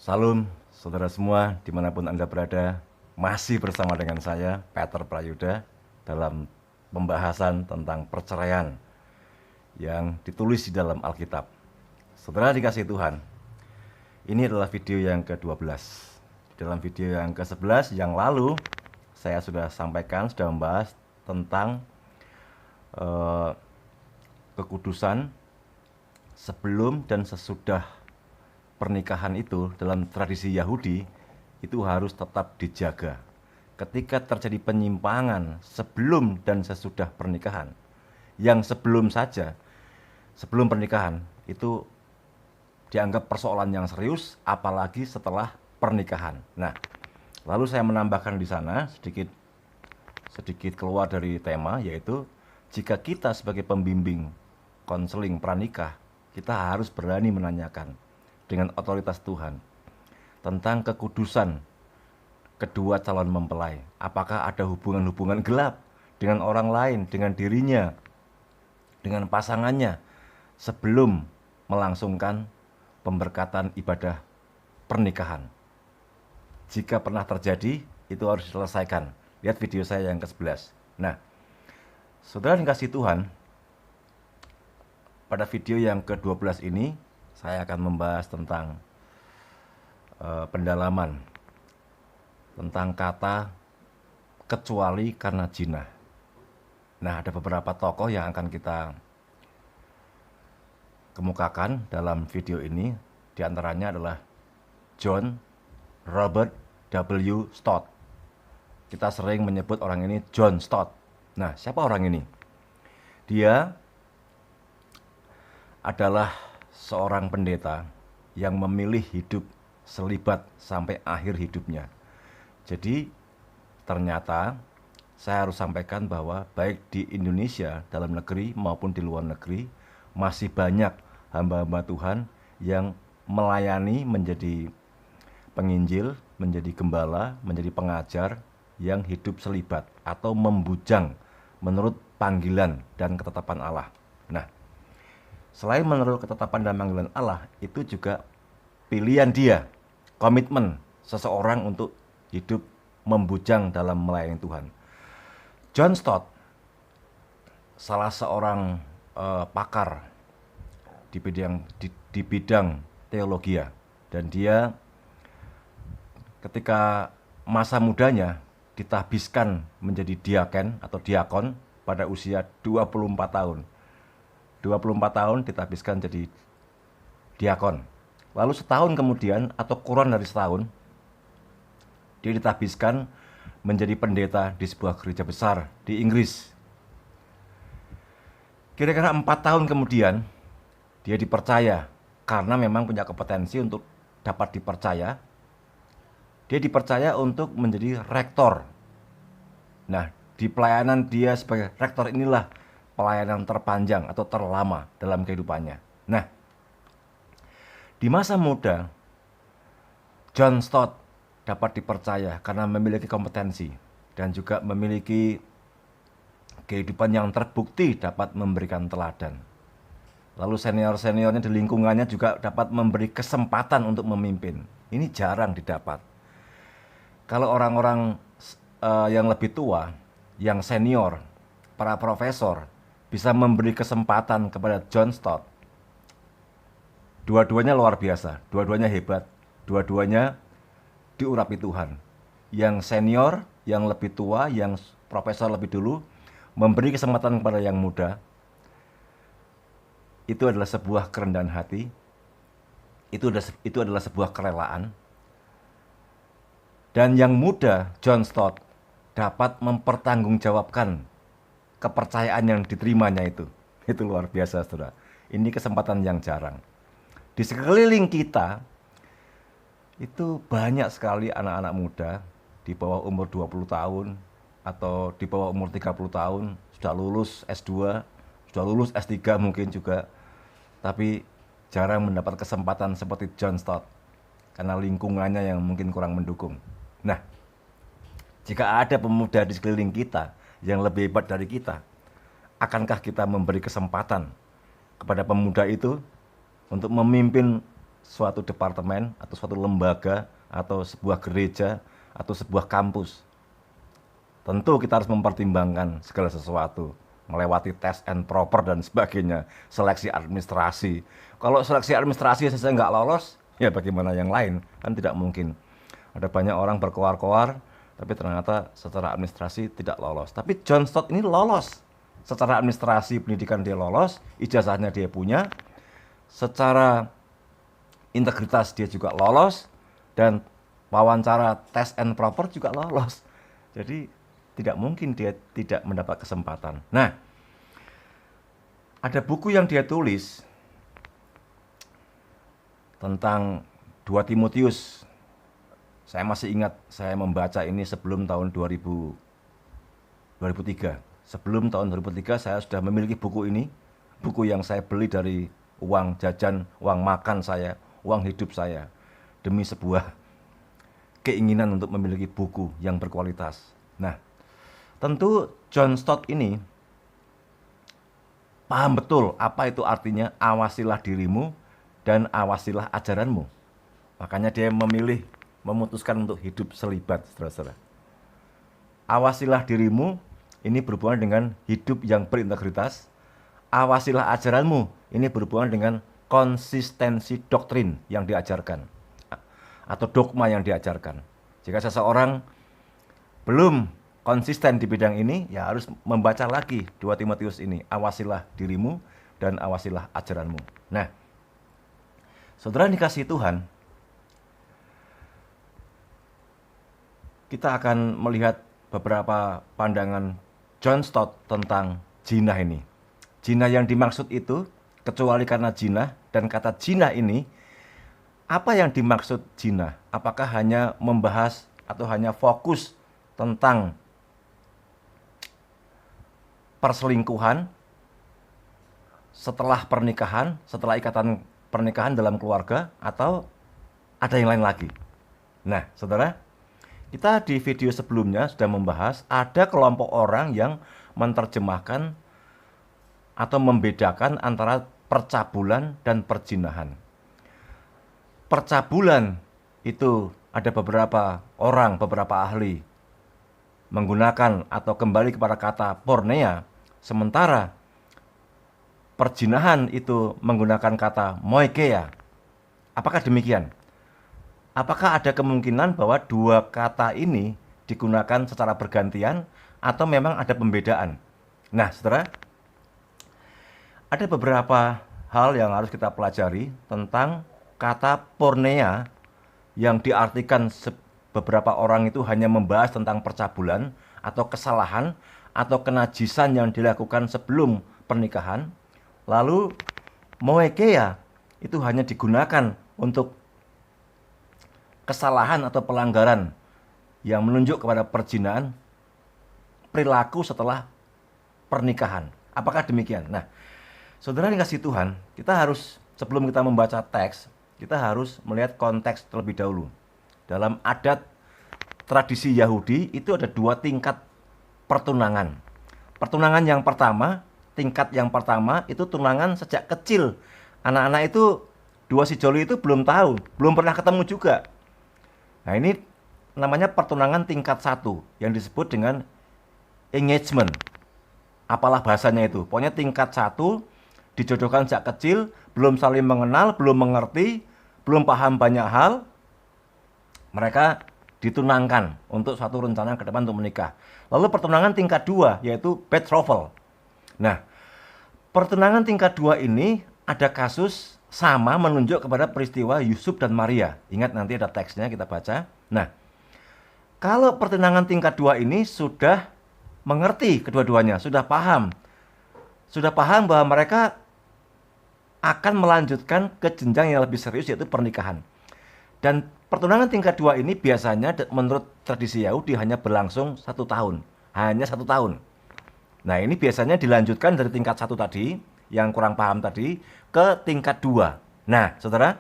Salam, saudara semua, dimanapun Anda berada, masih bersama dengan saya, Peter Prayuda, dalam pembahasan tentang perceraian yang ditulis di dalam Alkitab. Saudara dikasih Tuhan, ini adalah video yang ke-12. Dalam video yang ke-11 yang lalu, saya sudah sampaikan, sudah membahas tentang eh, kekudusan sebelum dan sesudah pernikahan. Itu dalam tradisi Yahudi itu harus tetap dijaga. Ketika terjadi penyimpangan sebelum dan sesudah pernikahan, yang sebelum saja, sebelum pernikahan itu dianggap persoalan yang serius, apalagi setelah pernikahan. Nah, lalu saya menambahkan di sana sedikit sedikit keluar dari tema, yaitu jika kita sebagai pembimbing konseling pranikah, kita harus berani menanyakan dengan otoritas Tuhan tentang kekudusan kedua calon mempelai. Apakah ada hubungan-hubungan gelap dengan orang lain, dengan dirinya, dengan pasangannya sebelum melangsungkan pemberkatan ibadah pernikahan. Jika pernah terjadi, itu harus diselesaikan. Lihat video saya yang ke-11. Nah, saudara dikasih Tuhan, pada video yang ke-12 ini saya akan membahas tentang pendalaman tentang kata kecuali karena zina. Nah, ada beberapa tokoh yang akan kita kemukakan dalam video ini. Di antaranya adalah John Robert W. Stott. Kita sering menyebut orang ini John Stott. Nah, siapa orang ini? Dia adalah seorang pendeta yang memilih hidup selibat sampai akhir hidupnya. Jadi ternyata saya harus sampaikan bahwa baik di Indonesia, dalam negeri maupun di luar negeri, masih banyak hamba-hamba Tuhan yang melayani, menjadi penginjil, menjadi gembala, menjadi pengajar yang hidup selibat atau membujang menurut panggilan dan ketetapan Allah. Nah, selain menurut ketetapan dan panggilan Allah, itu juga pilihan dia, komitmen seseorang untuk hidup membujang dalam melayani Tuhan. John Stott, salah seorang pakar di bidang teologi, dan dia ketika masa mudanya ditahbiskan menjadi diaken atau diakon pada usia 24 tahun. 24 tahun ditahbiskan jadi diakon. Lalu setahun kemudian atau kurang dari setahun, dia ditahbiskan menjadi pendeta di sebuah gereja besar di Inggris. Kira-kira 4 tahun kemudian, dia dipercaya karena memang punya kompetensi untuk dapat dipercaya. Dia dipercaya untuk menjadi rektor. Nah, di pelayanan dia sebagai rektor inilah pelayanan terpanjang atau terlama dalam kehidupannya. Nah, di masa muda, John Stott dapat dipercaya karena memiliki kompetensi dan juga memiliki kehidupan yang terbukti dapat memberikan teladan. Lalu senior-seniornya di lingkungannya juga dapat memberi kesempatan untuk memimpin. Ini jarang didapat. Kalau orang-orang yang lebih tua, yang senior, para profesor, bisa memberi kesempatan kepada John Stott, dua-duanya luar biasa, dua-duanya hebat, dua-duanya diurapi Tuhan. Yang senior, yang lebih tua, yang profesor lebih dulu, memberi kesempatan kepada yang muda. Itu adalah sebuah kerendahan hati. Itu adalah sebuah kerelaan. Dan yang muda, John Stott, dapat mempertanggungjawabkan kepercayaan yang diterimanya itu. Itu luar biasa, saudara. Ini kesempatan yang jarang. Di sekeliling kita, itu banyak sekali anak-anak muda di bawah umur 20 tahun atau di bawah umur 30 tahun, sudah lulus S2, sudah lulus S3 mungkin juga, tapi jarang mendapat kesempatan seperti John Stott karena lingkungannya yang mungkin kurang mendukung. Nah, jika ada pemuda di sekeliling kita yang lebih hebat dari kita, akankah kita memberi kesempatan kepada pemuda itu untuk memimpin suatu departemen atau suatu lembaga atau sebuah gereja atau sebuah kampus. Tentu kita harus mempertimbangkan segala sesuatu, melewati tes and proper dan sebagainya, seleksi administrasi. Kalau seleksi administrasi saja nggak lolos, ya bagaimana yang lain? Kan tidak mungkin. Ada banyak orang berkoar-koar, tapi ternyata secara administrasi tidak lolos. Tapi John Stott ini lolos. Secara administrasi pendidikan dia lolos, ijazahnya dia punya, secara integritas dia juga lolos, dan wawancara tes and proper juga lolos. Jadi tidak mungkin dia tidak mendapat kesempatan. Nah, ada buku yang dia tulis tentang 2 Timotius. Saya masih ingat, saya membaca ini sebelum tahun 2003. Sebelum tahun 2003 saya sudah memiliki buku ini. Buku yang saya beli dari uang jajan, uang makan saya, uang hidup saya. Demi sebuah keinginan untuk memiliki buku yang berkualitas. Nah, tentu John Stott ini paham betul apa itu artinya awasilah dirimu dan awasilah ajaranmu. Makanya dia memutuskan untuk hidup selibat, saudara-saudara. Awasilah dirimu, ini berhubungan dengan hidup yang berintegritas. Awasilah ajaranmu, ini berhubungan dengan konsistensi doktrin yang diajarkan atau dogma yang diajarkan. Jika seseorang belum konsisten di bidang ini, ya harus membaca lagi 2 Timotius ini. Awasilah dirimu dan awasilah ajaranmu. Nah, saudara dikasihi Tuhan, kita akan melihat beberapa pandangan John Stott tentang jinah ini. Jinah yang dimaksud itu, kecuali karena jinah, dan kata jinah ini, apa yang dimaksud jinah? Apakah hanya membahas atau hanya fokus tentang perselingkuhan setelah pernikahan, setelah ikatan pernikahan dalam keluarga, atau ada yang lain lagi? Nah, saudara, kita di video sebelumnya sudah membahas ada kelompok orang yang menerjemahkan atau membedakan antara percabulan dan perjinahan. Percabulan itu ada beberapa orang, beberapa ahli menggunakan atau kembali kepada kata porneia, sementara perjinahan itu menggunakan kata moikeia. Apakah demikian? Apakah ada kemungkinan bahwa dua kata ini digunakan secara bergantian atau memang ada pembedaan? Nah, saudara, ada beberapa hal yang harus kita pelajari tentang kata porneia yang diartikan beberapa orang itu hanya membahas tentang percabulan atau kesalahan atau kenajisan yang dilakukan sebelum pernikahan. Lalu moikeia itu hanya digunakan untuk kesalahan atau pelanggaran yang menunjuk kepada perjinahan, perilaku setelah pernikahan. Apakah demikian? Nah, saudara dikasihi Tuhan, kita harus, sebelum kita membaca teks, kita harus melihat konteks terlebih dahulu. Dalam adat tradisi Yahudi itu ada 2 tingkat pertunangan. Pertunangan yang pertama, tingkat yang pertama itu tunangan sejak kecil. Anak-anak itu, 2 sejoli itu belum tahu, belum pernah ketemu juga. Nah, ini namanya pertunangan tingkat 1 yang disebut dengan engagement. Apalah bahasanya itu. Pokoknya tingkat 1 dijodohkan sejak kecil, belum saling mengenal, belum mengerti, belum paham banyak hal. Mereka ditunangkan untuk suatu rencana ke depan untuk menikah. Lalu pertunangan tingkat 2 yaitu betrothal. Nah, pertunangan tingkat 2 ini ada kasus sama menunjuk kepada peristiwa Yusuf dan Maria. Ingat, nanti ada teksnya kita baca. Nah, kalau pertunangan tingkat 2 ini sudah mengerti kedua-duanya, sudah paham bahwa mereka akan melanjutkan ke jenjang yang lebih serius, yaitu pernikahan. Dan pertunangan tingkat 2 ini biasanya menurut tradisi Yahudi hanya berlangsung 1 tahun. Hanya 1 tahun. Nah, ini biasanya dilanjutkan dari tingkat 1 tadi, yang kurang paham tadi, ke tingkat 2. Nah, saudara,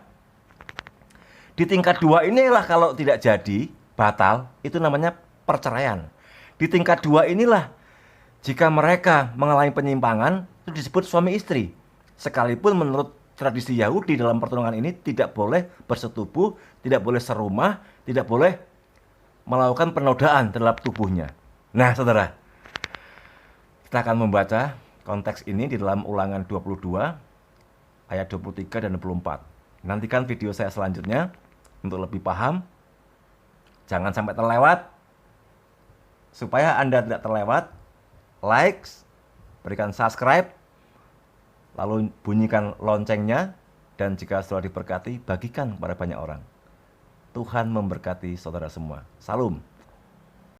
di tingkat 2 inilah kalau tidak jadi, batal, itu namanya perceraian. Di tingkat 2 inilah, jika mereka mengalami penyimpangan, itu disebut suami istri. Sekalipun menurut tradisi Yahudi dalam pertunangan ini tidak boleh bersetubuh, tidak boleh serumah, tidak boleh melakukan penodaan terhadap tubuhnya. Nah, saudara, kita akan membaca konteks ini di dalam Ulangan 22 ayat 23 dan 24. Nantikan video saya selanjutnya untuk lebih paham. Jangan sampai terlewat. Supaya Anda tidak terlewat, like, berikan subscribe, lalu bunyikan loncengnya, dan jika sudah diberkati, bagikan kepada banyak orang. Tuhan memberkati saudara semua. Salam.